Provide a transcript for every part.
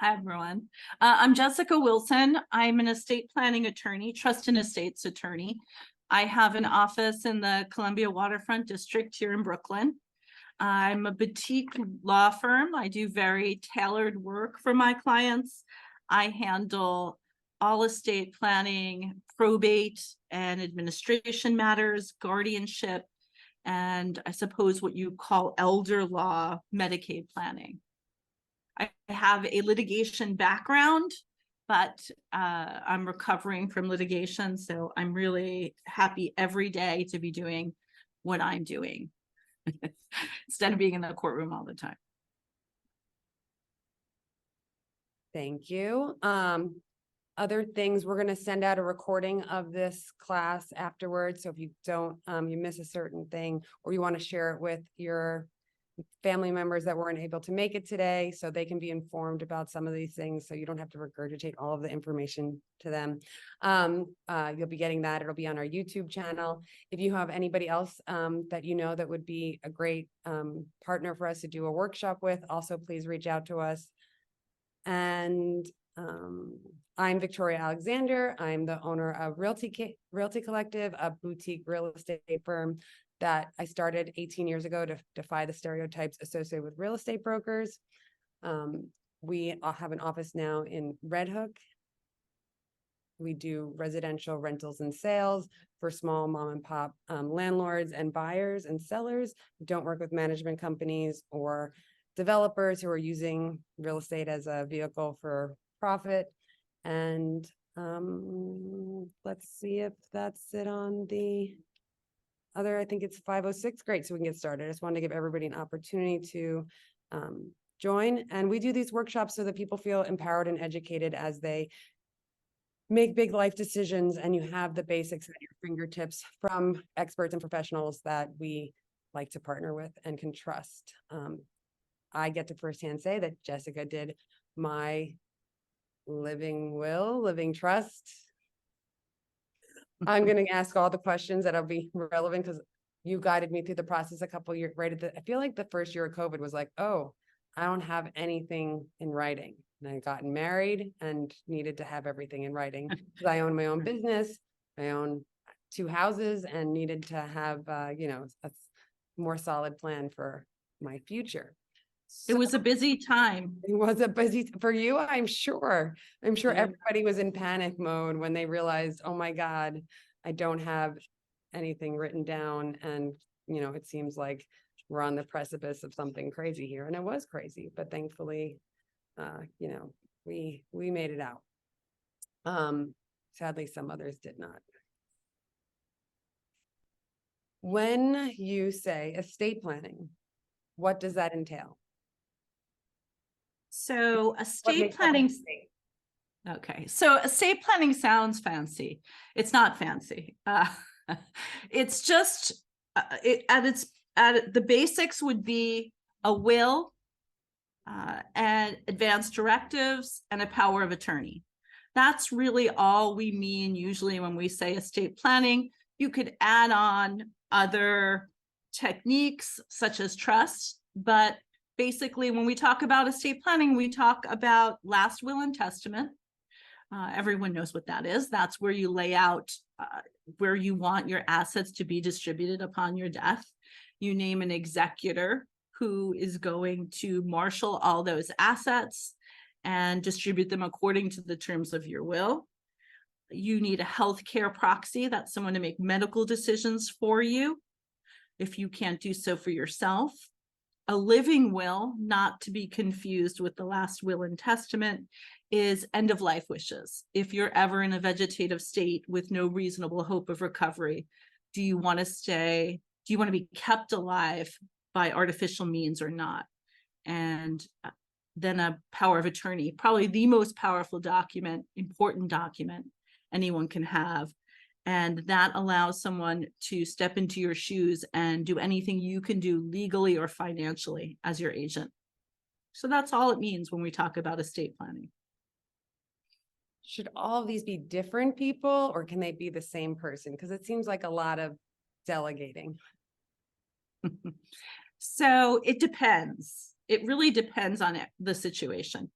Hi, everyone. I'm Jessica Wilson. I'm an estate planning attorney, trust and estates attorney. I have an office in the Columbia Waterfront District here in Brooklyn. I'm a boutique law firm. I do very tailored work for my clients. I handle all estate planning, probate and administration matters, guardianship, and I suppose what you call elder law, Medicaid planning. I have a litigation background, but I'm recovering from litigation. So I'm really happy every day to be doing what I'm doing instead of being in the courtroom all the time. Thank you. Other things, we're going to send out a recording of this class afterwards. So if you don't, you miss a certain thing, or you want to share it with your family members that weren't able to make it today, so they can be informed about some of these things, so you don't have to regurgitate all of the information to them. You'll be getting that. It'll be on our YouTube channel. If you have anybody else that you know that would be a great partner for us to do a workshop with, also please reach out to us. And I'm Victoria Alexander. I'm the owner of Realty Collective, a boutique real estate firm that I started 18 years ago to defy the stereotypes associated with real estate brokers. We have an office now in Red Hook. We do residential rentals and sales for small mom and pop landlords and buyers and sellers. We don't work with management companies or developers who are using real estate as a vehicle for profit. And let's see if that's it on the other. I think it's 5:06. Great, so we can get started. I just wanted to give everybody an opportunity to join. And we do these workshops so that people feel empowered and educated as they make big life decisions, and you have the basics at your fingertips from experts and professionals that we like to partner with and can trust. I get to firsthand say that Jessica did my living will, living trust. I'm going to ask all the questions that'll be relevant because you guided me through the process a couple of years right at I feel like the first year of COVID was like, oh, I don't have anything in writing. And I got married and needed to have everything in writing because I own my own business. I own 2 houses and needed to have, a more solid plan for my future. So, it was a busy time. It was a busy for you, I'm sure. I'm sure Yeah. everybody was in panic mode when they realized, oh my God, I don't have anything written down. And, it seems like we're on the precipice of something crazy here. And it was crazy, but thankfully, we made it out. Sadly, some others did not. When you say estate planning, what does that entail? So estate planning. Okay, so estate planning sounds fancy. It's not fancy. It's just the basics would be a will, and advance directives and a power of attorney. That's really all we mean usually when we say estate planning. You could add on other techniques such as trust, but basically when we talk about estate planning, we talk about last will and testament. Everyone knows what that is. That's where you lay out where you want your assets to be distributed upon your death. You name an executor who is going to marshal all those assets and distribute them according to the terms of your will. You need a healthcare proxy. That's someone to make medical decisions for you if you can't do so for yourself. A living will, not to be confused with the last will and testament, is end of life wishes. If you're ever in a vegetative state with no reasonable hope of recovery, do you want to be kept alive by artificial means or not? And then a power of attorney, probably the most powerful document, important document anyone can have. And that allows someone to step into your shoes and do anything you can do legally or financially as your agent. So that's all it means when we talk about estate planning. Should all of these be different people, or can they be the same person? Because it seems like a lot of delegating. So it depends. It really depends on the situation.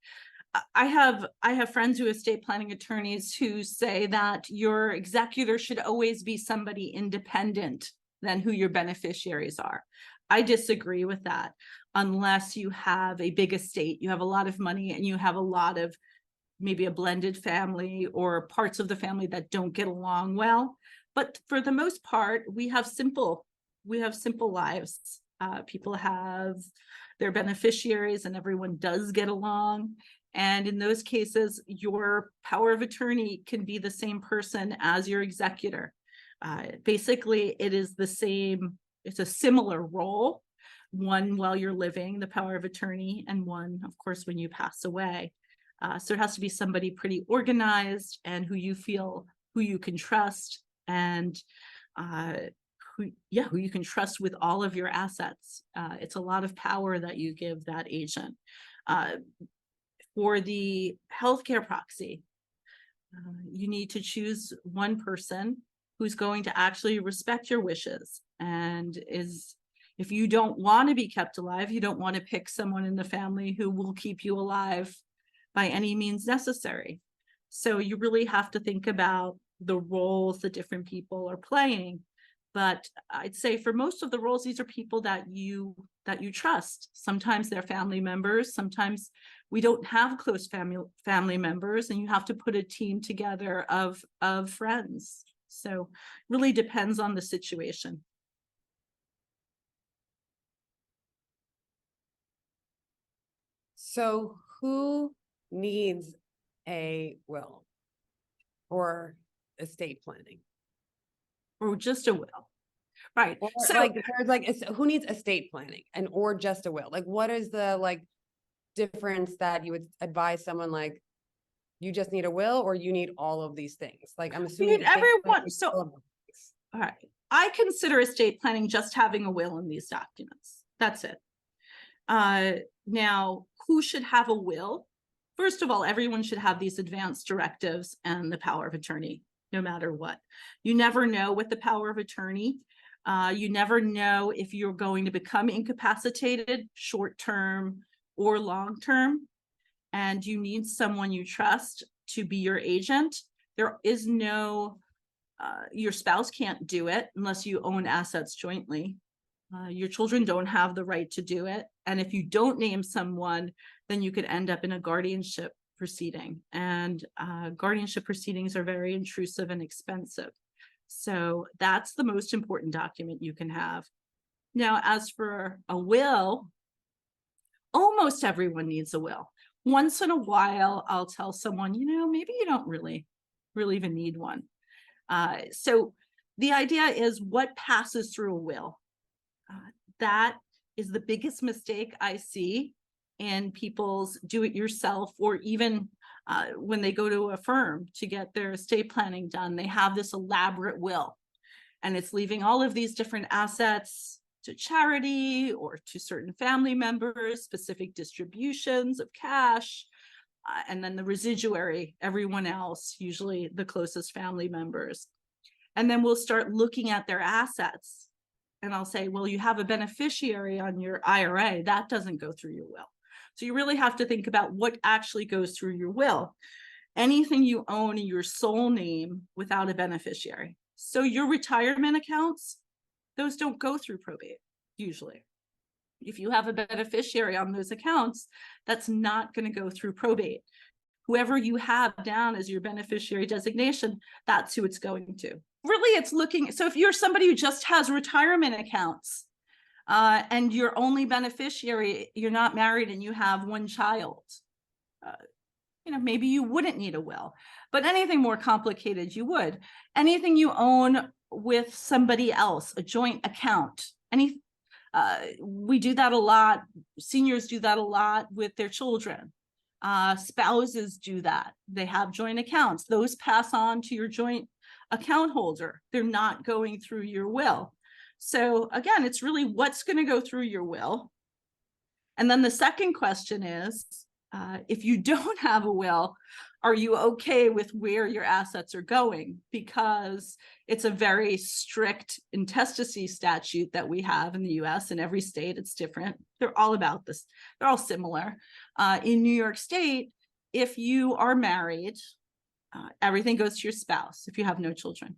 I have friends who are estate planning attorneys who say that your executor should always be somebody independent than who your beneficiaries are. I disagree with that. Unless you have a big estate, you have a lot of money, and you have a lot of maybe a blended family or parts of the family that don't get along well. But for the most part, we have simple lives. People have their beneficiaries, and everyone does get along. And in those cases, your power of attorney can be the same person as your executor. Basically, it is the same, it's a similar role, one while you're living, the power of attorney, and one, of course, when you pass away. So it has to be somebody pretty organized and who you can trust, and who you can trust with all of your assets. It's a lot of power that you give that agent. For the healthcare proxy, you need to choose one person who's going to actually respect your wishes, and if you don't want to be kept alive, you don't want to pick someone in the family who will keep you alive by any means necessary. So you really have to think about the roles that different people are playing. But I'd say for most of the roles, these are people that you trust. Sometimes they're family members. Sometimes we don't have close family members, and you have to put a team together of friends. So really depends on the situation. So who needs a will or estate planning? Or just a will. Right. Or So who needs estate planning or just a will? Like, what is the difference that you would advise someone, like, you just need a will or you need all of these things? Like, I'm assuming everyone. So, all right. I consider estate planning just having a will in these documents. That's it. Now, who should have a will? First of all, everyone should have these advanced directives and the power of attorney, no matter what. You never know with the power of attorney. You never know if you're going to become incapacitated short-term or long-term, and you need someone you trust to be your agent. There is no, your spouse can't do it unless you own assets jointly. Your children don't have the right to do it. And if you don't name someone, then you could end up in a guardianship proceeding. And guardianship proceedings are very intrusive and expensive. So that's the most important document you can have. Now, as for a will, almost everyone needs a will. Once in a while, I'll tell someone, maybe you don't really even need one. So the idea is what passes through a will. That is the biggest mistake I see in people's do-it-yourself, or even when they go to a firm to get their estate planning done. They have this elaborate will, and it's leaving all of these different assets to charity or to certain family members, specific distributions of cash, and then the residuary, everyone else, usually the closest family members. And then we'll start looking at their assets. And I'll say, well, you have a beneficiary on your IRA. That doesn't go through your will. So you really have to think about what actually goes through your will. Anything you own in your sole name without a beneficiary. So your retirement accounts, those don't go through probate, usually. If you have a beneficiary on those accounts, that's not going to go through probate. Whoever you have down as your beneficiary designation, that's who it's going to. Really, it's looking, so if you're somebody who just has retirement accounts and your only beneficiary, you're not married and you have one child, maybe you wouldn't need a will. But anything more complicated, you would. Anything you own with somebody else, a joint account, we do that a lot. Seniors do that a lot with their children. Spouses do that. They have joint accounts. Those pass on to your joint account holder. They're not going through your will. So again, it's really what's going to go through your will. And then the second question is, if you don't have a will, are you okay with where your assets are going? Because it's a very strict intestacy statute that we have in the US. In every state, it's different. They're all about this. They're all similar. In New York State, if you are married, everything goes to your spouse if you have no children.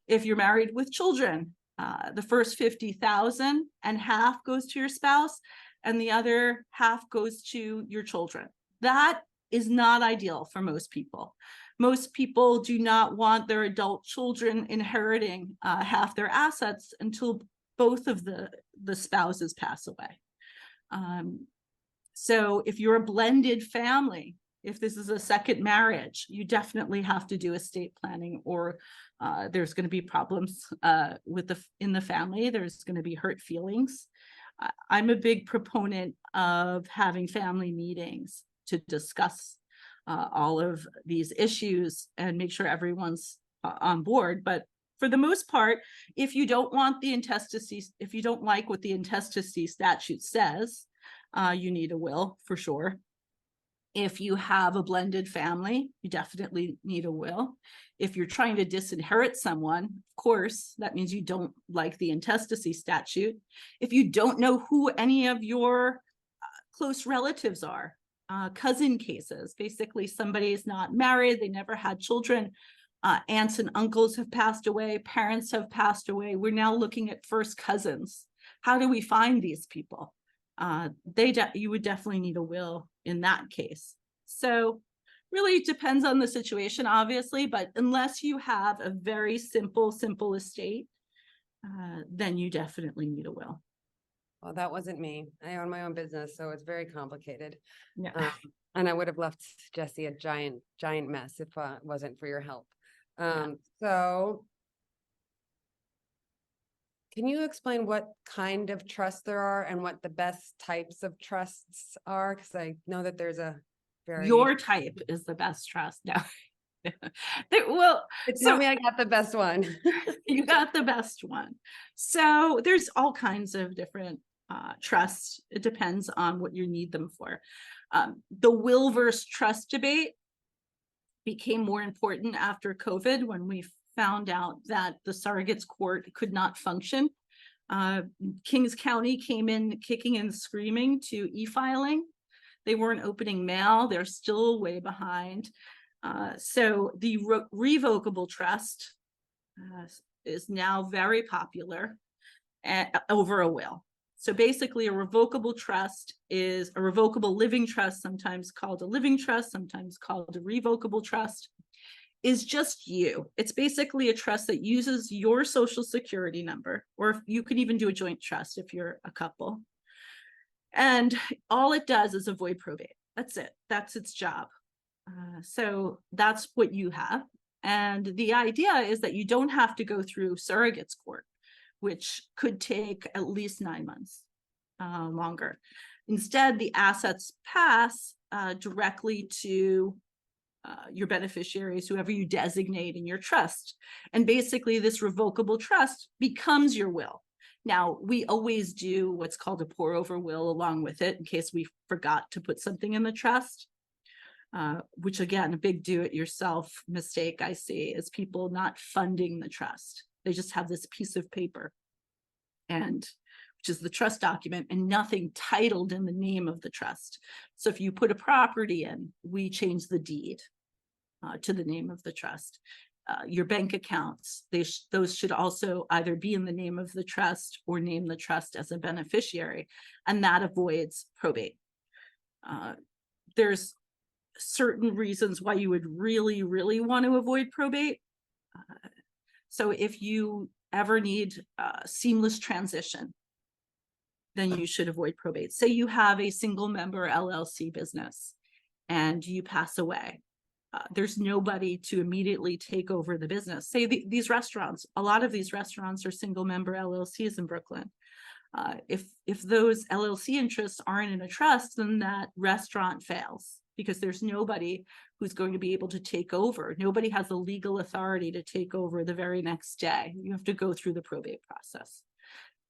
If you're married with children, the first 50,000 and half goes to your spouse, and the other half goes to your children. That is not ideal for most people. Most people do not want their adult children inheriting half their assets until both of the spouses pass away. So if you're a blended family, if this is a second marriage, you definitely have to do estate planning, or there's going to be problems in the family. There's going to be hurt feelings. I'm a big proponent of having family meetings to discuss all of these issues and make sure everyone's on board. But for the most part, if you don't want the intestacy, if you don't like what the intestacy statute says, you need a will for sure. If you have a blended family, you definitely need a will. If you're trying to disinherit someone, of course, that means you don't like the intestacy statute. If you don't know who any of your close relatives are, cousin cases, basically somebody is not married, they never had children, aunts and uncles have passed away, parents have passed away. We're now looking at first cousins. How do we find these people? You would definitely need a will in that case. So really depends on the situation, obviously, but unless you have a very simple estate, then you definitely need a will. Well, that wasn't me. I own my own business, so it's very complicated. Yeah. And I would have left Jesse a giant mess if it wasn't for your help. So can you explain what kind of trusts there are and what the best types of trusts are? Because I know that there's a very... Your type is the best trust. No. Well, tell me I got the best one. You got the best one. So there's all kinds of different trusts. It depends on what you need them for. The will versus trust debate became more important after COVID, when we found out that the surrogates court could not function. Kings County came in kicking and screaming to e-filing. They weren't opening mail. They're still way behind. So the revocable trust is now very popular over a will. So basically a revocable trust is a revocable living trust, sometimes called a living trust, sometimes called a revocable trust, is just you. It's basically a trust that uses your social security number, or you can even do a joint trust if you're a couple. And all it does is avoid probate. That's it. That's its job. So that's what you have. And the idea is that you don't have to go through surrogates court, which could take at least 9 months longer. Instead, the assets pass directly to your beneficiaries, whoever you designate in your trust. And basically this revocable trust becomes your will. Now, we always do what's called a pour over will along with it in case we forgot to put something in the trust. Which again, a big do-it-yourself mistake I see is people not funding the trust. They just have this piece of paper, and which is the trust document, and nothing titled in the name of the trust. So if you put a property in, we change the deed to the name of the trust. Your bank accounts, those should also either be in the name of the trust or name the trust as a beneficiary, and that avoids probate. There's certain reasons why you would really want to avoid probate. So if you ever need seamless transition, then you should avoid probate. Say you have a single member LLC business and you pass away. There's nobody to immediately take over the business. Say these restaurants, a lot of these restaurants are single member LLCs in Brooklyn. If those LLC interests aren't in a trust, then that restaurant fails, because there's nobody who's going to be able to take over. Nobody has the legal authority to take over the very next day. You have to go through the probate process.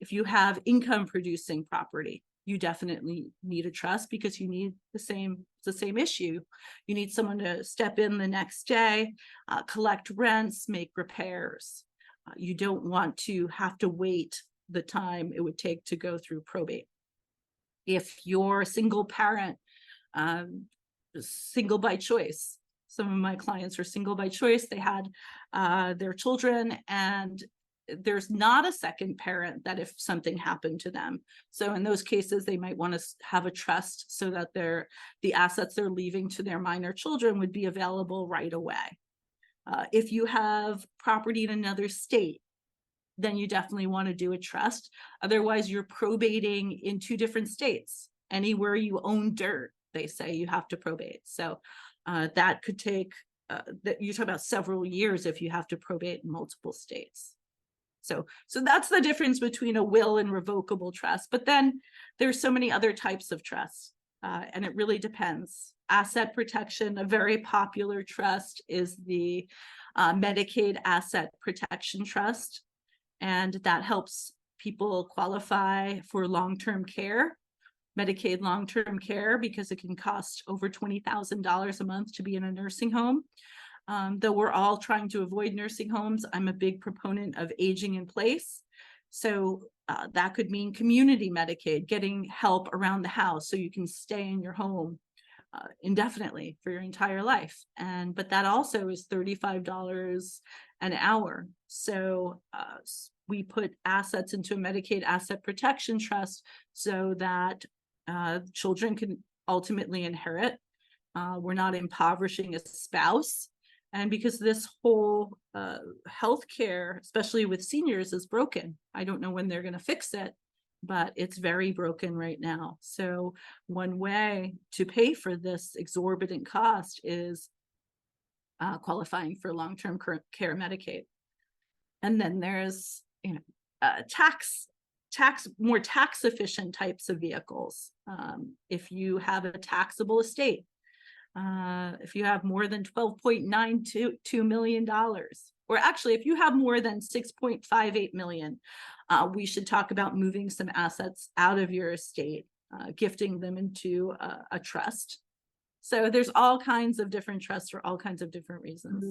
If you have income producing property, you definitely need a trust, because you need it's the same issue. You need someone to step in the next day, collect rents, make repairs. You don't want to have to wait the time it would take to go through probate. If you're a single parent, single by choice. Some of my clients are single by choice. They had their children, and there's not a second parent that if something happened to them. So in those cases, they might want to have a trust so that the assets they're leaving to their minor children would be available right away. If you have property in another state, then you definitely want to do a trust. Otherwise, you're probating in two different states. Anywhere you own dirt, they say you have to probate. So that could take, you're talking about several years if you have to probate in multiple states. So that's the difference between a will and revocable trust. But then there's so many other types of trusts, and it really depends. Asset protection, a very popular trust is the Medicaid Asset Protection Trust, and that helps people qualify for long-term care, Medicaid long-term care, because it can cost over $20,000 a month to be in a nursing home. Though we're all trying to avoid nursing homes, I'm a big proponent of aging in place. So that could mean community Medicaid, getting help around the house so you can stay in your home indefinitely for your entire life. But that also is $35 an hour. So we put assets into a Medicaid Asset Protection Trust so that children can ultimately inherit. We're not impoverishing a spouse. And because this whole healthcare, especially with seniors, is broken. I don't know when they're going to fix it, but it's very broken right now. So one way to pay for this exorbitant cost is qualifying for long-term care Medicaid. And then there's, more tax efficient types of vehicles. If you have a taxable estate, if you have more than $12.922 million, or actually, if you have more than 6.58 million, we should talk about moving some assets out of your estate, gifting them into a trust. So there's all kinds of different trusts for all kinds of different reasons.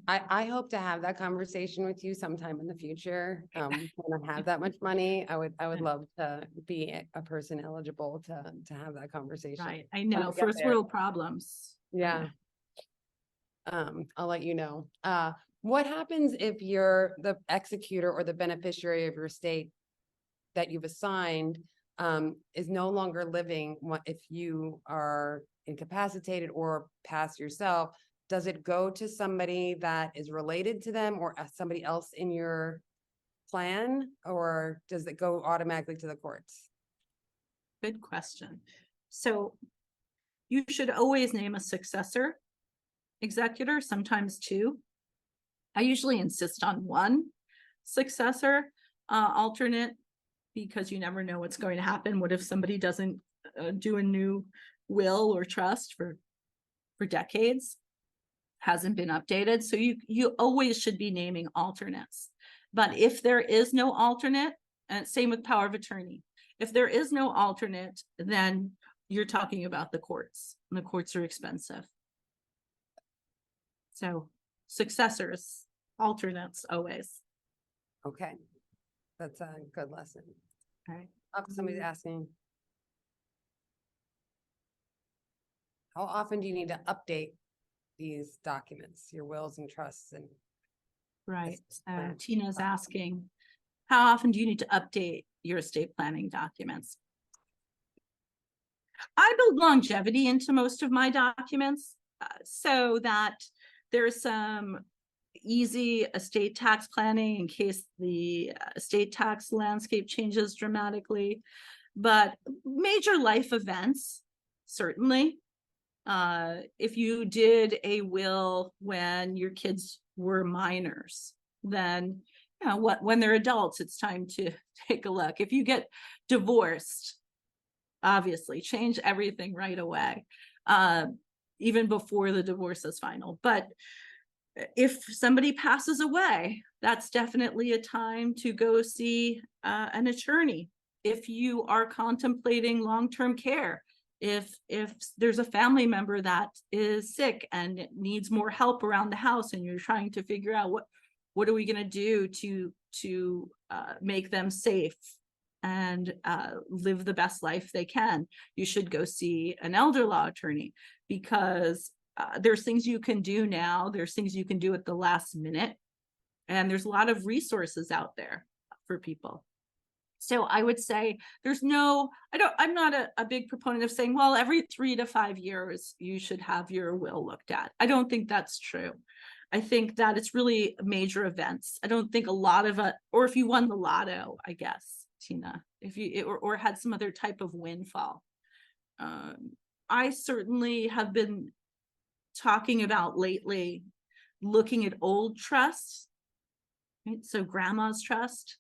I hope to have that conversation with you sometime in the future. When I have that much money, I would love to be a person eligible to have that conversation. Right, I know, first world problems. Yeah. I'll let you know. What happens if you're the executor or the beneficiary of your estate that you've assigned is no longer living? If you are incapacitated or pass yourself, does it go to somebody that is related to them or somebody else in your plan, or does it go automatically to the courts? Good question. So you should always name a successor executor, sometimes two. I usually insist on one successor alternate, because you never know what's going to happen. What if somebody doesn't do a new will or trust for decades, hasn't been updated? So you always should be naming alternates. But if there is no alternate, and same with power of attorney, if there is no alternate, then you're talking about the courts, and the courts are expensive. So successors, alternates always. Okay, that's a good lesson. All right. Oh, somebody's asking, how often do you need to update these documents, your wills and trusts? And Right. Tina's asking, how often do you need to update your estate planning documents? I build longevity into most of my documents so that there's some easy estate tax planning in case the estate tax landscape changes dramatically. But major life events, certainly. If you did a will when your kids were minors, then when they're adults, it's time to take a look. If you get divorced, obviously change everything right away, even before the divorce is final. But if somebody passes away, that's definitely a time to go see an attorney. If you are contemplating long-term care, if there's a family member that is sick and needs more help around the house, and you're trying to figure out what are we going to do to make them safe and live the best life they can. You should go see an elder law attorney, because there's things you can do now. There's things you can do at the last minute. And there's a lot of resources out there for people. So I would say I'm not a big proponent of saying, well, every 3 to 5 years, you should have your will looked at. I don't think that's true. I think that it's really major events. I don't think a lot of it, or if you won the lotto, I guess, Tina, if you, or had some other type of windfall. I certainly have been talking about lately looking at old trusts, right? So grandma's trust.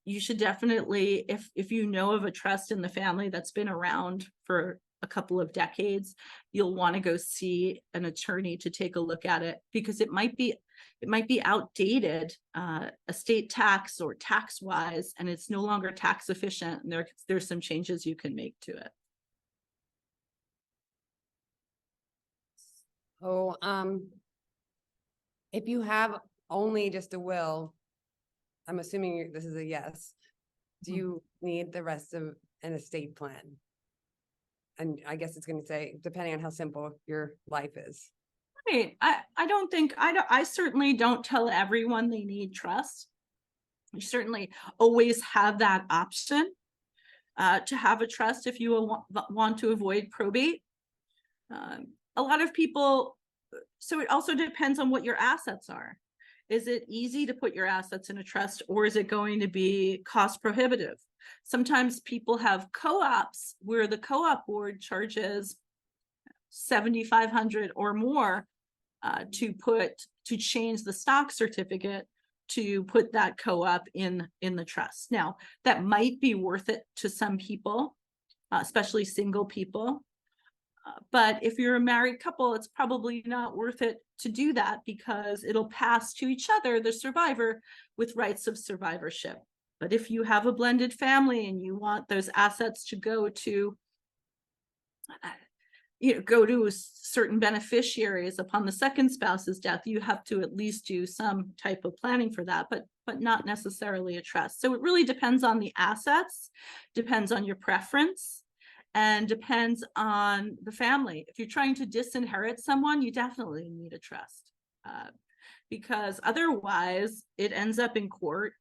You should definitely, if you know of a trust in the family that's been around for a couple of decades, you'll want to go see an attorney to take a look at it, because it might be outdated, estate tax or tax wise, and it's no longer tax efficient, and there's some changes you can make to it. Oh, if you have only just a will, I'm assuming this is a yes. Do you need the rest of an estate plan? And I guess it's going to say, depending on how simple your life is. Right. I certainly don't tell everyone they need trust. You certainly always have that option to have a trust if you want to avoid probate. A lot of people, so it also depends on what your assets are. Is it easy to put your assets in a trust, or is it going to be cost prohibitive? Sometimes people have co-ops where the co-op board charges $7,500 or more to change the stock certificate to put that co-op in the trust. Now, that might be worth it to some people, especially single people. But if you're a married couple, it's probably not worth it to do that, because it'll pass to each other, the survivor, with rights of survivorship. But if you have a blended family and you want those assets to go to, go to certain beneficiaries upon the second spouse's death, you have to at least do some type of planning for that, but not necessarily a trust. So it really depends on the assets, depends on your preference, and depends on the family. If you're trying to disinherit someone, you definitely need a trust, because otherwise it ends up in court.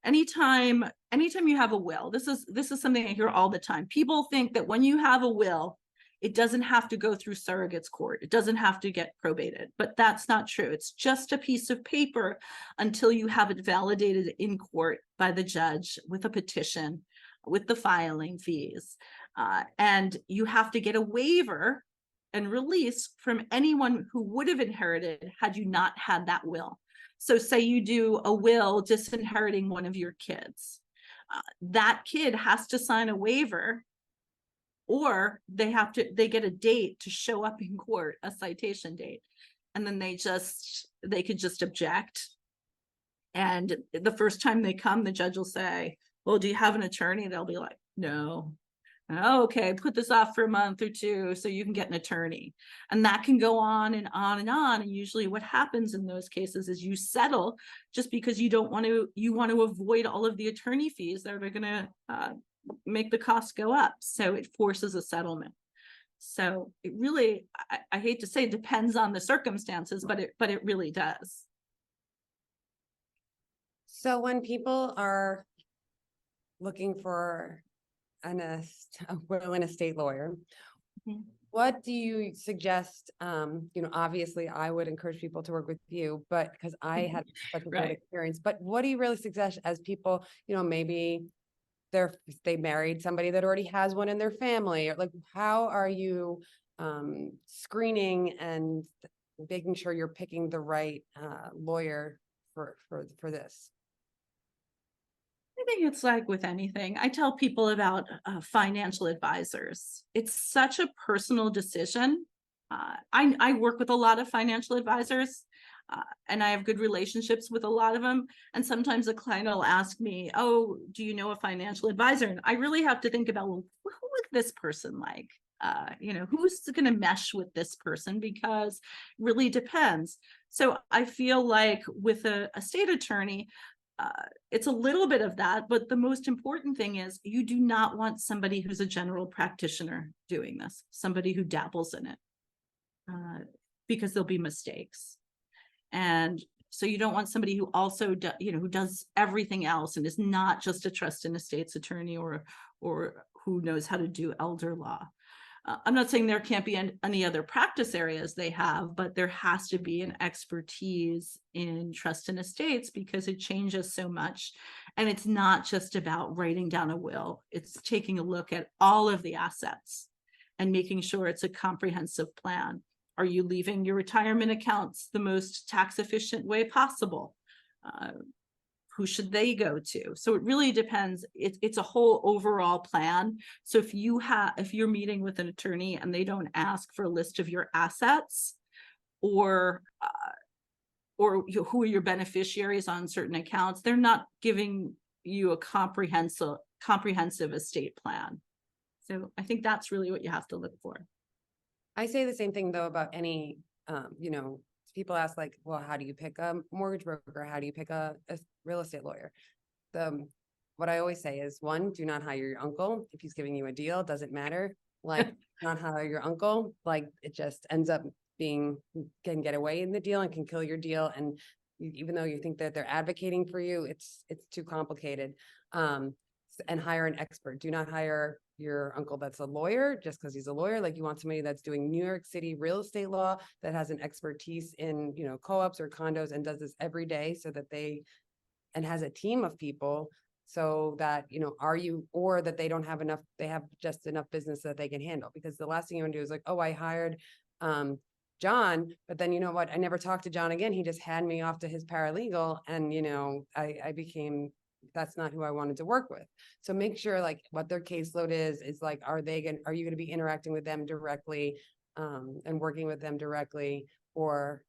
Anytime you have a will, this is something I hear all the time. People think that when you have a will, it doesn't have to go through surrogate's court. It doesn't have to get probated, but that's not true. It's just a piece of paper until you have it validated in court by the judge with a petition, with the filing fees. And you have to get a waiver and release from anyone who would have inherited had you not had that will. So say you do a will disinheriting one of your kids. That kid has to sign a waiver, or they get a date to show up in court, a citation date. And then they could just object. And the first time they come, the judge will say, well, do you have an attorney? They'll be like, no. Oh, okay, put this off for a month or two so you can get an attorney. And that can go on and on and on. And usually what happens in those cases is you settle just because you want to avoid all of the attorney fees that are going to make the costs go up. So it forces a settlement. So it really, I hate to say, it depends on the circumstances, but it really does. So when people are looking for a will and estate lawyer, what do you suggest? Obviously I would encourage people to work with you, but because I had such a great experience, but what do you really suggest as people, maybe they married somebody that already has one in their family, or like, how are you screening and making sure you're picking the right lawyer for this? I think it's like with anything. I tell people about financial advisors. It's such a personal decision. I work with a lot of financial advisors, and I have good relationships with a lot of them. And sometimes a client will ask me, oh, do you know a financial advisor? And I really have to think about, well, who is this person like? Who's going to mesh with this person, because it really depends. So I feel like with a estate attorney, it's a little bit of that, but the most important thing is you do not want somebody who's a general practitioner doing this, somebody who dabbles in it, because there'll be mistakes. And so you don't want somebody who also who does everything else and is not just a trust and estates attorney or who knows how to do elder law. I'm not saying there can't be any other practice areas they have, but there has to be an expertise in trust and estates because it changes so much. And it's not just about writing down a will. It's taking a look at all of the assets and making sure it's a comprehensive plan. Are you leaving your retirement accounts the most tax efficient way possible? Who should they go to? So it really depends. It's a whole overall plan. So if you're meeting with an attorney and they don't ask for a list of your assets or who are your beneficiaries on certain accounts, they're not giving you a comprehensive estate plan. So I think that's really what you have to look for. I say the same thing though about any, people ask like, well, how do you pick a mortgage broker? How do you pick a real estate lawyer? What I always say is, one, do not hire your uncle. If he's giving you a deal, it doesn't matter. Like, not hire your uncle. Like, it just ends up can get away in the deal and can kill your deal. And even though you think that they're advocating for you, it's too complicated. And hire an expert. Do not hire your uncle that's a lawyer just because he's a lawyer. Like, you want somebody that's doing New York City real estate law, that has an expertise in, co-ops or condos and does this every day so that and has a team of people so that, or that they don't have enough, they have just enough business that they can handle. Because the last thing you want to do is like, oh, I hired John, but then you know what? I never talked to John again. He just handed me off to his paralegal and, I became, that's not who I wanted to work with. So make sure like what their caseload is like, are you going to be interacting with them directly and working with them directly, or,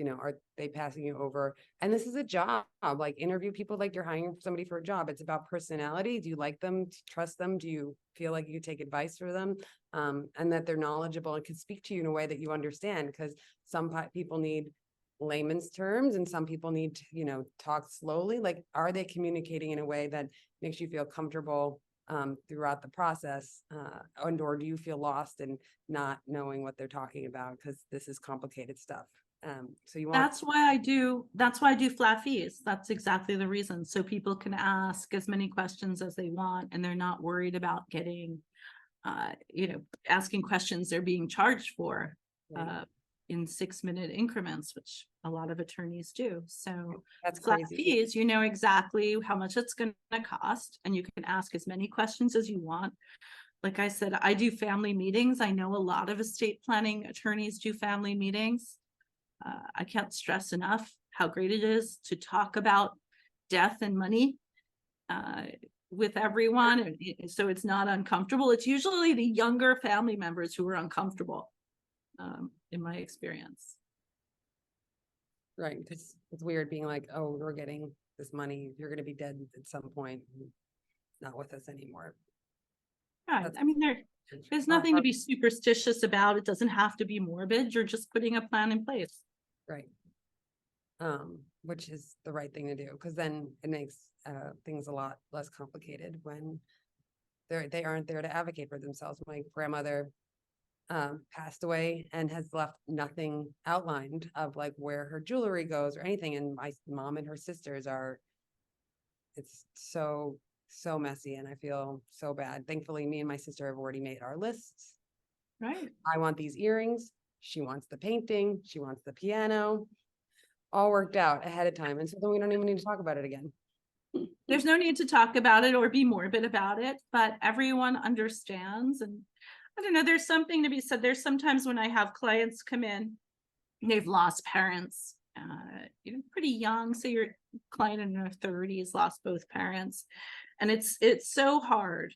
are they passing you over? And this is a job, like interview people like you're hiring somebody for a job. It's about personality. Do you like them? Do you trust them? Do you feel like you take advice for them? And that they're knowledgeable and can speak to you in a way that you understand, because some people need layman's terms and some people need to, talk slowly. Like, are they communicating in a way that makes you feel comfortable throughout the process? Or do you feel lost and not knowing what they're talking about because this is complicated stuff? So you want that's why I do flat fees. That's exactly the reason. So people can ask as many questions as they want and they're not worried about getting asking questions they're being charged for in 6-minute increments, which a lot of attorneys do. So that's flat crazy. fees, you know exactly how much it's going to cost and you can ask as many questions as you want. Like I said, I do family meetings. I know a lot of estate planning attorneys do family meetings. I can't stress enough how great it is to talk about death and money with everyone. So it's not uncomfortable. It's usually the younger family members who are uncomfortable, in my experience. Right. Because it's weird being like, oh, we're getting this money. You're going to be dead at some point. Not with us anymore. Right. I mean, there's nothing to be superstitious about. It doesn't have to be morbid. You're just putting a plan in place. Right. Which is the right thing to do, because then it makes things a lot less complicated when they aren't there to advocate for themselves. My grandmother passed away and has left nothing outlined of like where her jewelry goes or anything. And my mom and her sisters it's so messy and I feel so bad. Thankfully, me and my sister have already made our lists. Right. I want these earrings. She wants the painting. She wants the piano. All worked out ahead of time. And so then we don't even need to talk about it again. There's no need to talk about it or be morbid about it, but everyone understands. And I don't know, there's something to be said. There's sometimes when I have clients come in, they've lost parents, pretty young. So your client in their 30s lost both parents. And it's so hard.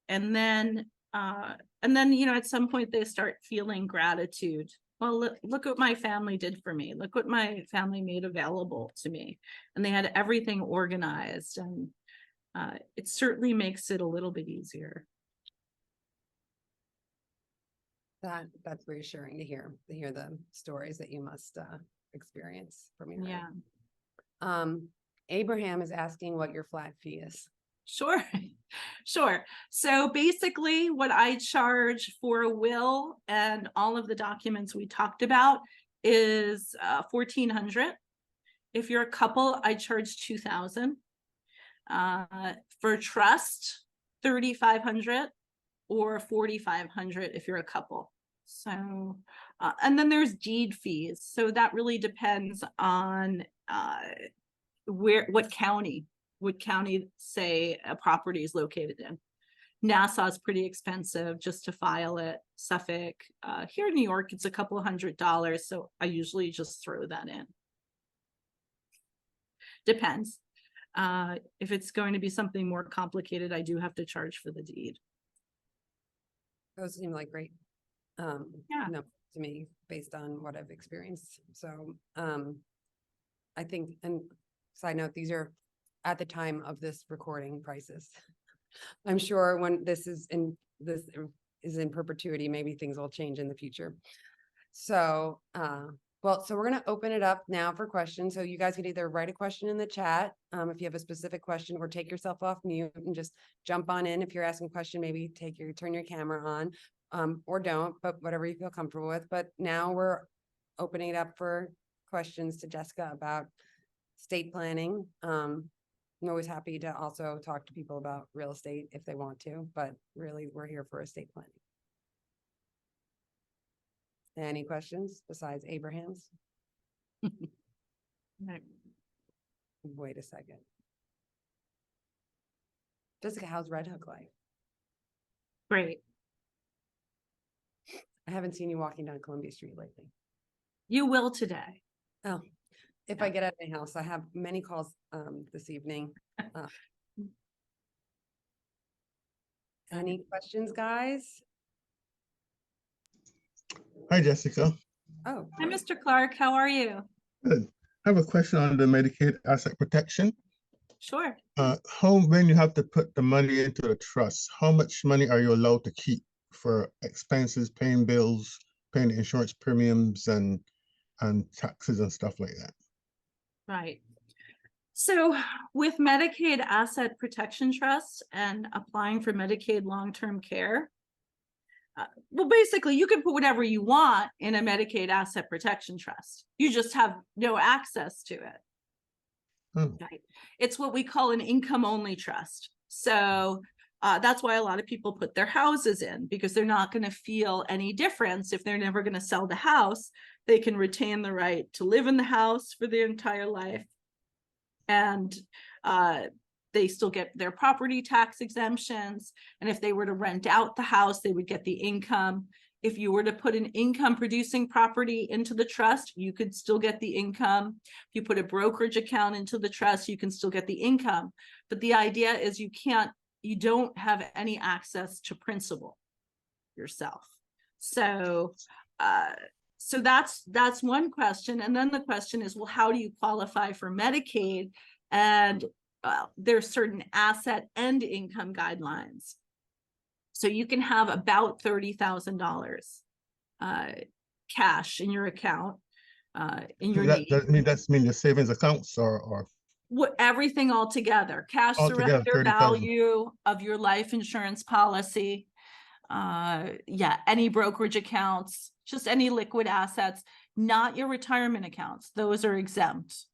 And then, at some point they start feeling gratitude. Well, look what my family did for me. Look what my family made available to me. And they had everything organized. And it certainly makes it a little bit easier. That's reassuring to hear the stories that you must experience from your Yeah. Abraham is asking what your flat fee is. Sure, sure. So basically what I charge for a will and all of the documents we talked about is $1,400. If you're a couple, I charge $2,000. For trust, $3,500 or $4,500 if you're a couple. So, and then there's deed fees. So that really depends on what county say a property is located in. Nassau is pretty expensive just to file it. Suffolk, here in New York, it's a couple $100. So I usually just throw that in. Depends. If it's going to be something more complicated, I do have to charge for the deed. Those seem like great no to me based on what I've experienced. So I think, and side note, these are at the time of this recording prices. I'm sure when this is in perpetuity, maybe things will change in the future. So well, so we're going to open it up now for questions. So you guys can either write a question in the chat if you have a specific question, or take yourself off mute and just jump on in. If you're asking a question, maybe turn your camera on or don't, but whatever you feel comfortable with. But now we're opening it up for questions to Jessica about estate planning. I'm always happy to also talk to people about real estate if they want to, but really we're here for estate planning. Any questions besides Abraham's? No. Wait a second. Jessica, how's Red Hook life? Great. I haven't seen you walking down Columbia Street lately. You will today. Oh, if I get out of my house, I have many calls this evening. Any questions, guys? Hi, Jessica. Oh, Hi, Mr. Clark. How are you? Good. I have a question on the Medicaid asset protection. Sure. When you have to put the money into the trust, how much money are you allowed to keep for expenses, paying bills, paying the insurance premiums and taxes and stuff like that? Right. So with Medicaid Asset Protection Trust and applying for Medicaid long-term care, well, basically, you can put whatever you want in a Medicaid Asset Protection Trust. You just have no access to it. Oh. Right. It's what we call an income-only trust. So that's why a lot of people put their houses in, because they're not going to feel any difference if they're never going to sell the house. They can retain the right to live in the house for their entire life. And they still get their property tax exemptions. And if they were to rent out the house, they would get the income. If you were to put an income producing property into the trust, you could still get the income. If you put a brokerage account into the trust, you can still get the income. But the idea is you don't have any access to principal yourself. So that's one question. And then the question is, well, how do you qualify for Medicaid? And there's certain asset and income guidelines. So you can have about $30,000 cash in your account, in your name. That's mean your savings accounts or Everything all together. Cash altogether, surrender 30,000. value of your life insurance policy. Any brokerage accounts, just any liquid assets, not your retirement accounts. Those are exempt.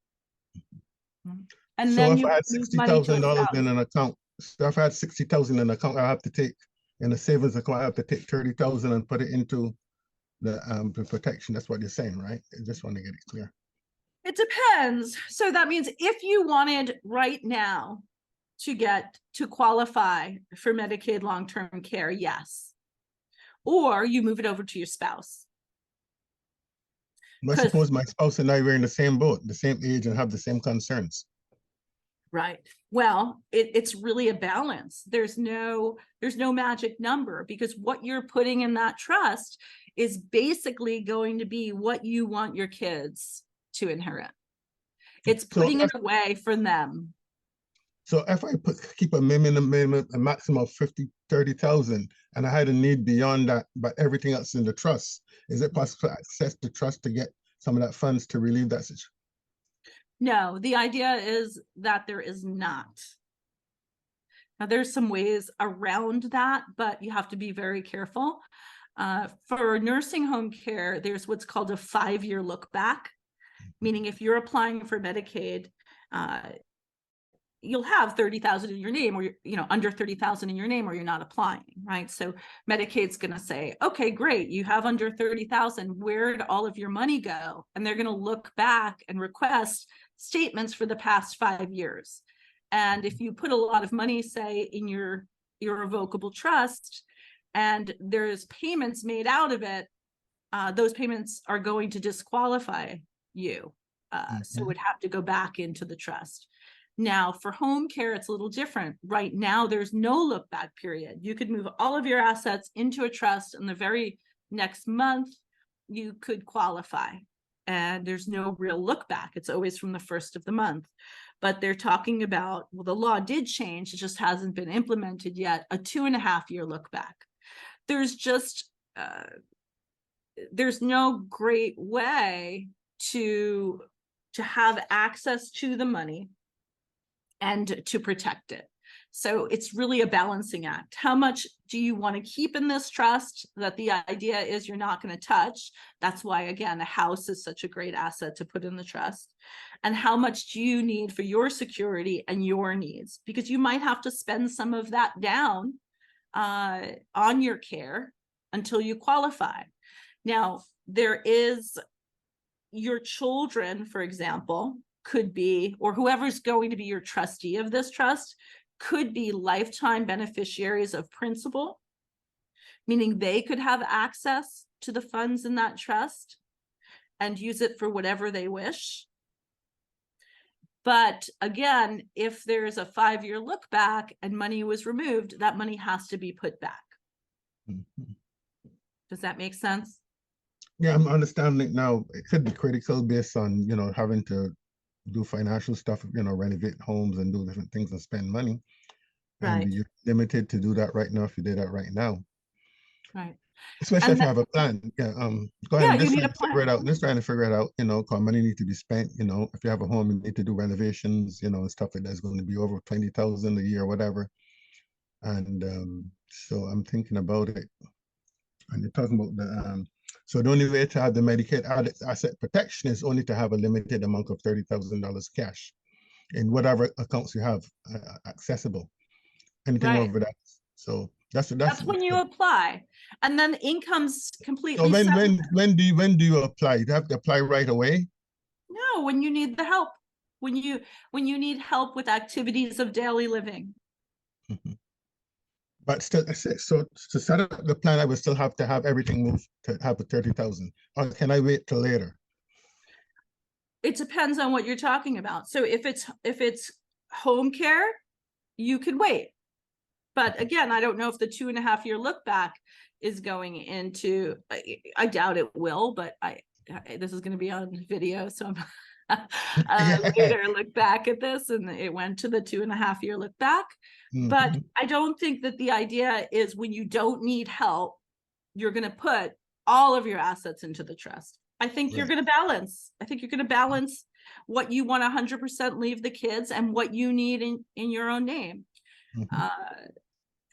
And so then if you I had move money to a $60,000 spouse. in an account, so if I had $60,000 in an account, I have to take in a savings account, I have to take 30,000 and put it into the protection. That's what you're saying, right? I just want to get it clear. It depends. So that means if you wanted right now to qualify for Medicaid long-term care, yes. Or you move it over to your spouse. But suppose my spouse and I were in the same boat, the same age, and have the same concerns. Right. Well, it's really a balance. There's no magic number, because what you're putting in that trust is basically going to be what you want your kids to inherit. It's putting it away for them. So if I keep a maximum of 30,000, and I had a need beyond that, but everything else in the trust, is it possible to access the trust to get some of that funds to relieve that situation? No, the idea is that there is not. Now, there's some ways around that, but you have to be very careful. For nursing home care, there's what's called a 5-year look back, meaning if you're applying for Medicaid, you'll have 30,000 in your name, or under 30,000 in your name, or you're not applying, right? So Medicaid's going to say, okay, great, you have under 30,000. Where'd all of your money go? And they're going to look back and request statements for the past 5 years. And if you put a lot of money, say, in your irrevocable trust, and there's payments made out of it, those payments are going to disqualify you. So it would have to go back into the trust. Now, for home care, it's a little different. Right now, there's no look back period. You could move all of your assets into a trust, and the very next month, you could qualify. And there's no real look back. It's always from the first of the month. But they're talking about, well, the law did change. It just hasn't been implemented yet, a 2.5-year look back. There's just, there's no great way to have access to the money and to protect it. So it's really a balancing act. How much do you want to keep in this trust that the idea is you're not going to touch? That's why, again, a house is such a great asset to put in the trust. And how much do you need for your security and your needs? Because you might have to spend some of that down on your care until you qualify. Now, there is your children, for example, could be, or whoever's going to be your trustee of this trust, could be lifetime beneficiaries of principal, meaning they could have access to the funds in that trust and use it for whatever they wish. But again, if there's a 5-year look back and money was removed, that money has to be put back. Does that make sense? Yeah, I'm understanding it now. It could be critical based on, having to do financial stuff, renovate homes and do different things and spend money. Right. And you're limited to do that right now if you did that right now. Right. Especially And if you have a plan. Yeah. Go ahead. Yeah, I'm just you need trying a to figure it out. Just trying to figure it out, because money needs to be spent, if you have a home, you need to do renovations, and stuff like that's going to be over 20,000 a year, whatever. And so I'm thinking about it. And you're talking about the so the only way to have the Medicaid asset protection is only to have a limited amount of $30,000 cash in whatever accounts you have accessible. Anything Right. over that. So that's when you apply, and then income's completely so separate. when do you apply? You have to apply right away? No, when you need the help, when you need help with activities of daily living. But still, so to set up the plan, I would still have to have everything moved to have the 30,000. Or can I wait till later? It depends on what you're talking about. So if it's home care, you could wait. But again, I don't know if the 2.5-year look back is going into, I doubt it will, but this is going to be on video. So I'm later look back at this, and it went to the 2.5-year look back. But I don't think that the idea is when you don't need help, you're going to put all of your assets into the trust. I think you're going to balance. I think you're going to balance what you want 100% leave the kids and what you need in your own name.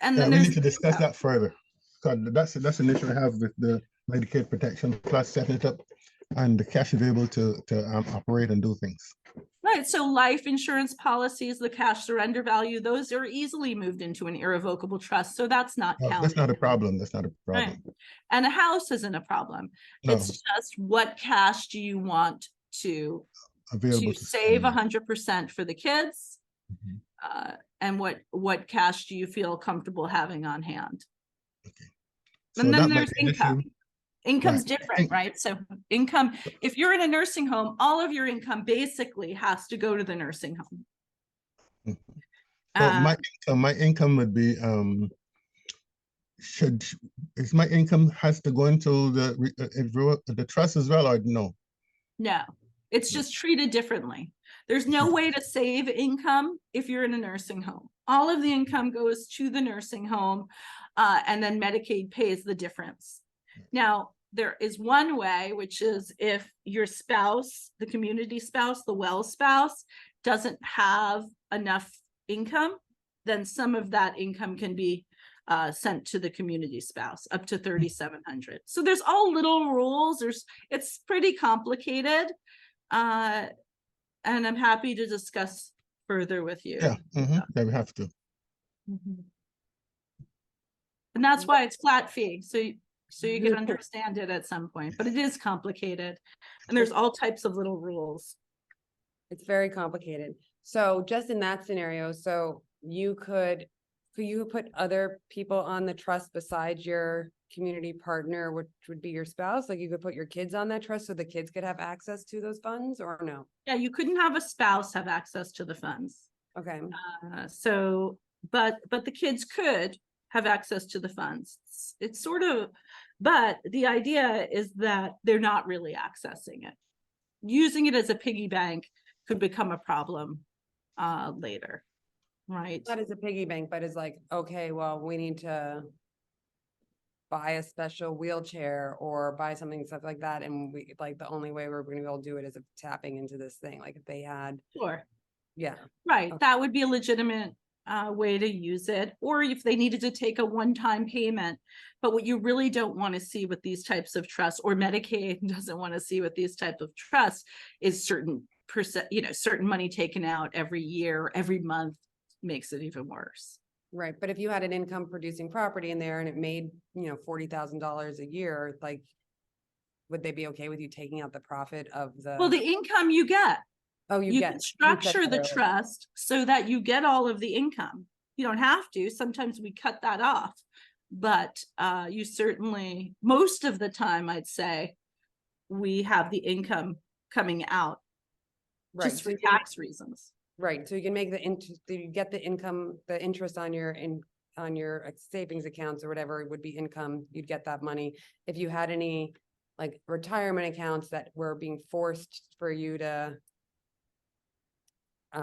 And then we need to discuss that further. Because that's an issue I have with the Medicaid protection plus setting it up and the cash available to operate and do things. Right. So life insurance policies, the cash surrender value, those are easily moved into an irrevocable trust. So that's not counted. That's not a problem. That's not a problem. Right. And a house isn't a problem. No. It's just what cash do you want to save 100% for the kids? And what cash do you feel comfortable having on hand? Okay. So and then there's income. Income's different, right? So income, if you're in a nursing home, all of your income basically has to go to the nursing home. So my income would be is my income has to go into the trust as well, or no? No, it's just treated differently. There's no way to save income if you're in a nursing home. All of the income goes to the nursing home, and then Medicaid pays the difference. Now, there is one way, which is if your spouse, the community spouse, the well spouse, doesn't have enough income, then some of that income can be sent to the community spouse, up to 3,700. So there's all little rules. It's pretty complicated. And I'm happy to discuss further with you. Yeah, yeah, we have to. And that's why it's flat fee. So you can understand it at some point, but it is complicated. And there's all types of little rules. It's very complicated. So just in that scenario, so could you put other people on the trust besides your community partner, which would be your spouse? Like you could put your kids on that trust so the kids could have access to those funds, or no? Yeah, you couldn't have a spouse have access to the funds. Okay. But the kids could have access to the funds. It's sort of, but the idea is that they're not really accessing it. Using it as a piggy bank could become a problem later, right? Not as a piggy bank, but it's like, okay, well, we need to buy a special wheelchair or buy something, stuff like that. And we like the only way we're going to be able to do it is if tapping into this thing. Like if they had, Sure. yeah. Right. Okay. That would be a legitimate way to use it, or if they needed to take a one-time payment. But what you really don't want to see with these types of trusts, or Medicaid doesn't want to see with these type of trusts, is certain money taken out every year, every month, makes it even worse. Right. But if you had an income producing property in there and it made, $40,000 a year, like, would they be okay with you taking out the profit of Well, the income you get. Oh, You get can structure the trust so that you get all of the income. You don't have to. Sometimes we cut that off, but you certainly, most of the time, I'd say, we have the income coming out right. just for tax reasons. Right. So you can make you get the income, the interest on your savings accounts or whatever would be income. You'd get that money. If you had any like retirement accounts that were being forced for you to.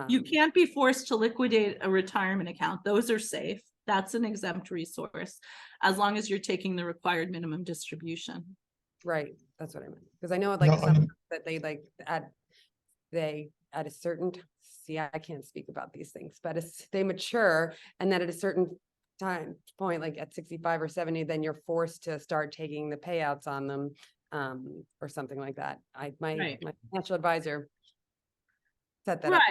You can't be forced to liquidate a retirement account. Those are safe. That's an exempt resource, as long as you're taking the required minimum distribution. Right. That's what I meant. Because I know like some that they like at a certain see, I can't speak about these things, but they mature, and then at a certain point, like at 65 or 70, then you're forced to start taking the payouts on them, or something like that. My financial advisor set that up.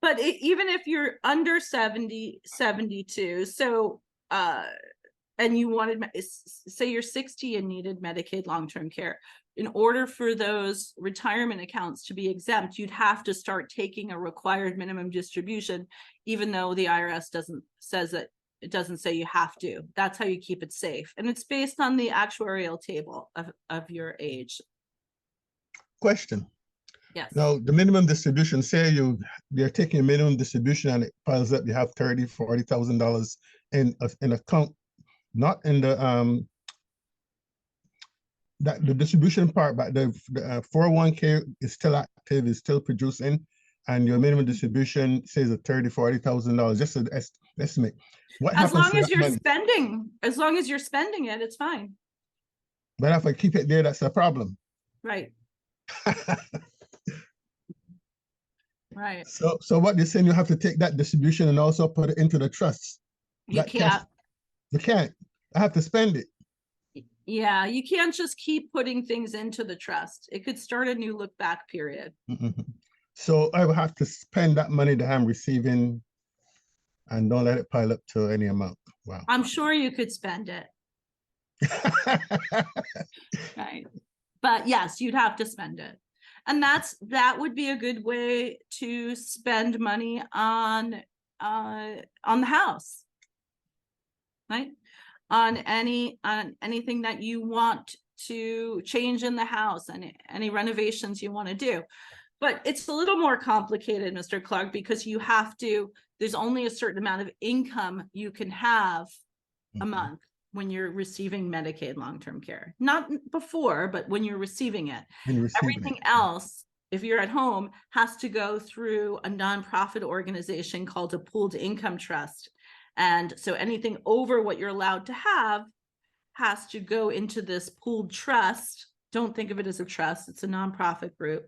But even if you're under 70, 72, so and you wanted, say you're 60 and needed Medicaid long-term care, in order for those retirement accounts to be exempt, you'd have to start taking a required minimum distribution, even though the IRS doesn't say you have to. That's how you keep it safe. And it's based on the actuarial table of your age. Question. Yes. Now, the minimum distribution, say you're taking a minimum distribution and it piles up, you have $30,000-$40,000 in account, not in the the distribution part, but the 401k is still active, is still producing, and your minimum distribution says a $30,000-$40,000. Just an estimate. What happens? As long as you're spending it, it's fine. But if I keep it there, that's a problem. Right. Right. So what you're saying, you have to take that distribution and also put it into the trust. You can't. You can't. I have to spend it. Yeah, you can't just keep putting things into the trust. It could start a new look back period. So I will have to spend that money that I'm receiving and don't let it pile up to any amount. Wow. I'm sure you could spend it. Right. But yes, you'd have to spend it. And that would be a good way to spend money on the house, right? On anything that you want to change in the house, and any renovations you want to do. But it's a little more complicated, Mr. Clark, because there's only a certain amount of income you can have a month when you're receiving Medicaid long-term care. Not before, but when you're receiving it. Everything else, if you're at home, has to go through a nonprofit organization called a pooled income trust. And so anything over what you're allowed to have has to go into this pooled trust. Don't think of it as a trust. It's a nonprofit group.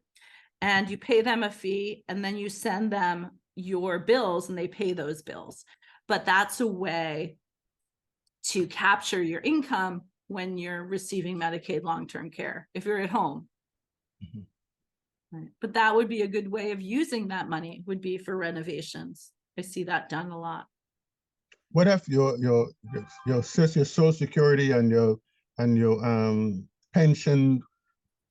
And you pay them a fee, and then you send them your bills and they pay those bills. But that's a way to capture your income when you're receiving Medicaid long-term care, if you're at home. Mhm. Right. But that would be a good way of using that money, would be for renovations. I see that done a lot. What if your social security and your pension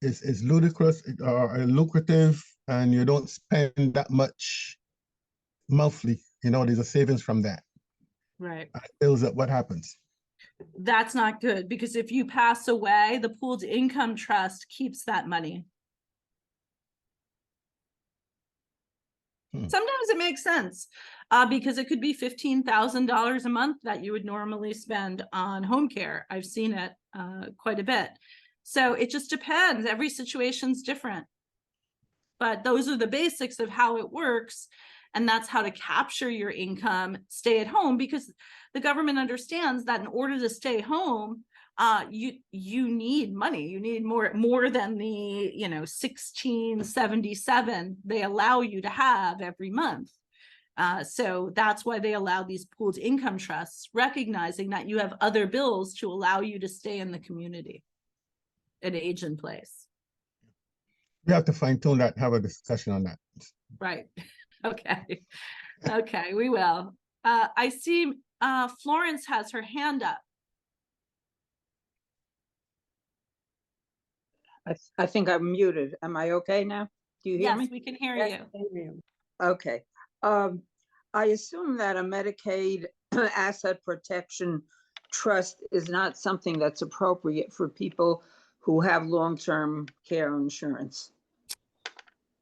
is ludicrous or lucrative, and you don't spend that much monthly? There's a savings from that. Right. It builds up. What happens? That's not good, because if you pass away, the pooled income trust keeps that money. Sometimes it makes sense because it could be $15,000 a month that you would normally spend on home care. I've seen it quite a bit. So it just depends. Every situation's different. But those are the basics of how it works. And that's how to capture your income, stay at home, because the government understands that in order to stay home, you need money. You need more than the 1677 they allow you to have every month. So that's why they allow these pooled income trusts, recognizing that you have other bills to allow you to stay in the community and age in place. We have to fine tune that, have a discussion on that. Right. Okay. Okay, we will. I see Florence has her hand up. I think I'm muted. Am I okay now? Do you hear Yes, me? we can hear Yes, you. Okay. I assume that a Medicaid asset protection trust is not something that's appropriate for people who have long-term care insurance.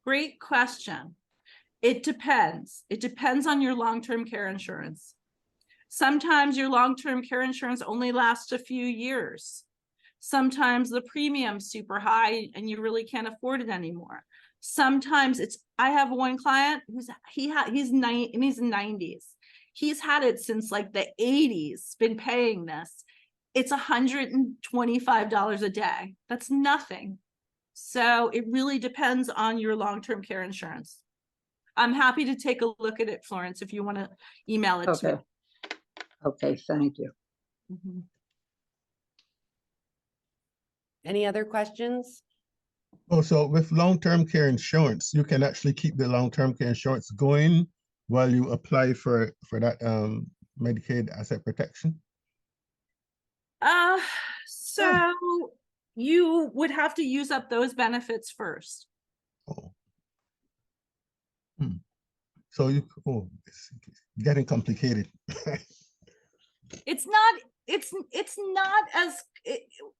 Great question. It depends. It depends on your long-term care insurance. Sometimes your long-term care insurance only lasts a few years. Sometimes the premium's super high and you really can't afford it anymore. Sometimes I have one client he's in his 90s. He's had it since like the 80s, been paying this. It's $125 a day. That's nothing. So it really depends on your long-term care insurance. I'm happy to take a look at it, Florence, if you want to email it to Okay. me. Okay, thank you. Mhm. Any other questions? Also, with long-term care insurance, you can actually keep the long-term care insurance going while you apply for that Medicaid asset protection. So you would have to use up those benefits first. Oh. So it's getting complicated. It's not as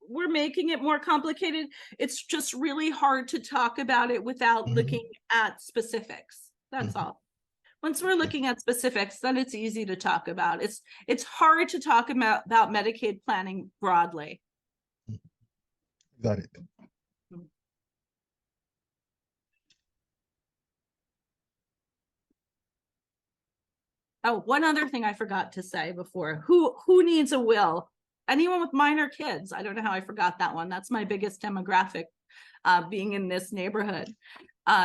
we're making it more complicated. It's just really hard to talk about it without Mhm. looking at specifics. That's Mhm. all. Once we're looking at specifics, then it's easy to talk about. It's hard to talk about Medicaid planning broadly. Got it. Oh, one other thing I forgot to say before. Who needs a will? Anyone with minor kids. I don't know how I forgot that one. That's my biggest demographic being in this neighborhood,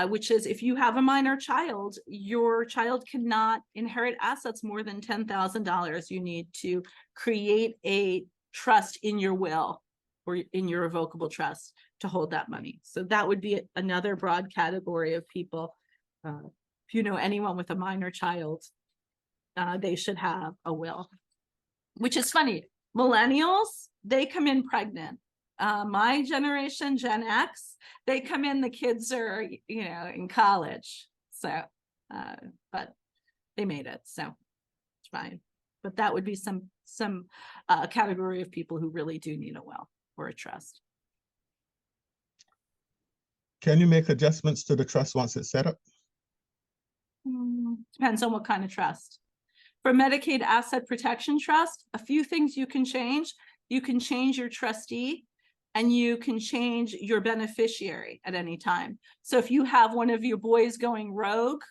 which is if you have a minor child, your child cannot inherit assets more than $10,000. You need to create a trust in your will or in your revocable trust to hold that money. So that would be another broad category of people. If you know anyone with a minor child, they should have a will, which is funny. Millennials, they come in pregnant. My generation, Gen X, they come in, the kids are, in college. So, but they made it, so it's fine. But that would be some category of people who really do need a will or a trust. Can you make adjustments to the trust once it's set up? Depends on what kind of trust. For Medicaid Asset Protection Trust, a few things you can change. You can change your trustee and you can change your beneficiary at any time. So if you have one of your boys going rogue,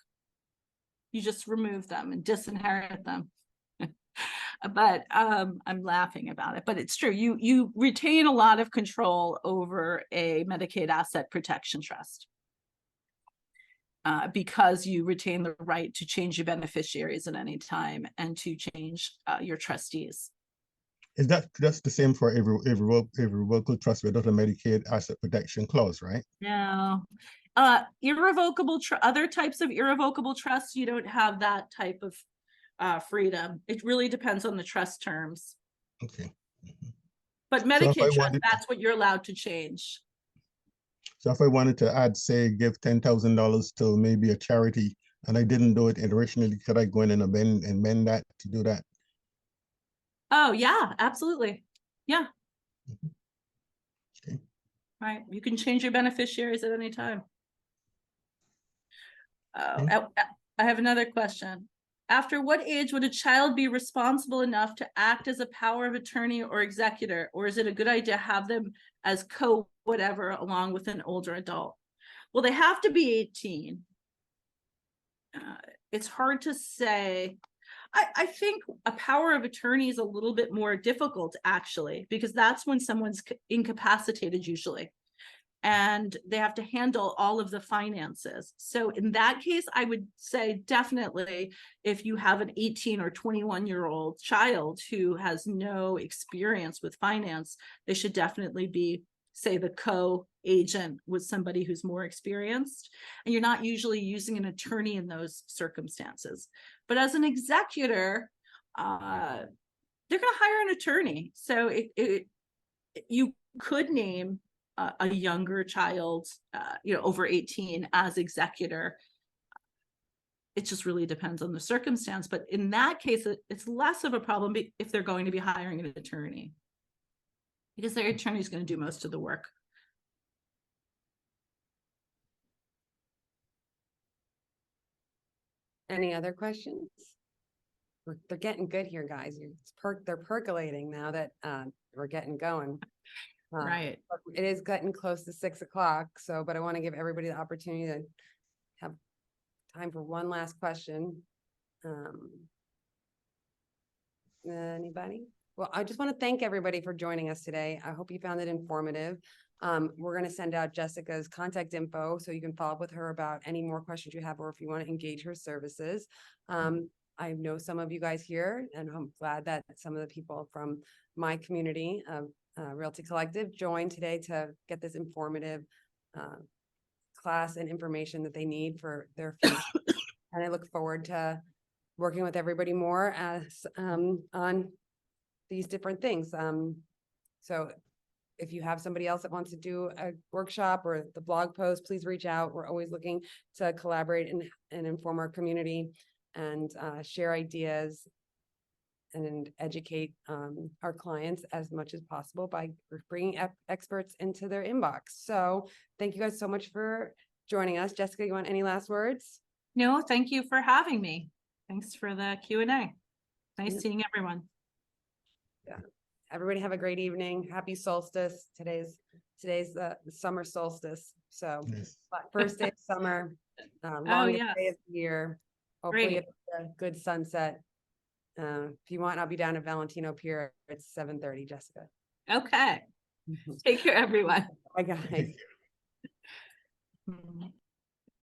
you just remove them and disinherit them. But I'm laughing about it, but it's true. You retain a lot of control over a Medicaid asset protection trust. Because you retain the right to change your beneficiaries at any time and to change your trustees. Is that's the same for every local trust without a Medicaid asset protection clause, right? No, other types of irrevocable trusts, you don't have that type of freedom. It really depends on the trust terms. Okay. But So if I Medicaid trust, wanted, that's what you're allowed to change. so if I wanted to add, say, give $10,000 to maybe a charity, and I didn't do it originally, could I go in and amend that to do that? Oh, yeah, absolutely. Yeah. Okay. Right. You can change your beneficiaries at any time. Okay. I have another question. After what age would a child be responsible enough to act as a power of attorney or executor, or is it a good idea to have them as co-whatever along with an older adult? Well, they have to be 18. It's hard to say. I think a power of attorney is a little bit more difficult, actually, because that's when someone's incapacitated usually, and they have to handle all of the finances. So in that case, I would say definitely if you have an 18 or 21-year-old child who has no experience with finance, they should definitely be, say, the co-agent with somebody who's more experienced. And you're not usually using an attorney in those circumstances. But as an executor, they're going to hire an attorney. So you could name a younger child, over 18 as executor. It just really depends on the circumstance. But in that case, it's less of a problem if they're going to be hiring an attorney, because their attorney is going to do most of the work. Any other questions? They're getting good here, guys. They're percolating now that we're getting going. Right. It is getting close to 6 o'clock, but I want to give everybody the opportunity to have time for one last question. Anybody? Well, I just want to thank everybody for joining us today. I hope you found it informative. We're going to send out Jessica's contact info so you can follow up with her about any more questions you have, or if you want to engage her services. I know some of you guys here, and I'm glad that some of the people from my community of Realty Collective joined today to get this informative class and information that they need for their future. And I look forward to working with everybody more as on these different things. So if you have somebody else that wants to do a workshop or the blog post, please reach out. We're always looking to collaborate and inform our community and share ideas and educate our clients as much as possible by bringing experts into their inbox. So thank you guys so much for joining us. Jessica, you want any last words? No, thank you for having me. Thanks for the Q&A. Nice seeing everyone. Yeah. Everybody have a great evening. Happy solstice. Today's the summer solstice. So Yes. first day of summer, longest yes. day of the year. Hopefully Great. it's a good sunset. If you want, I'll be down at Valentino Pier. It's 7:30, Jessica. Okay. Take care, everyone. Bye, guys. Thank you.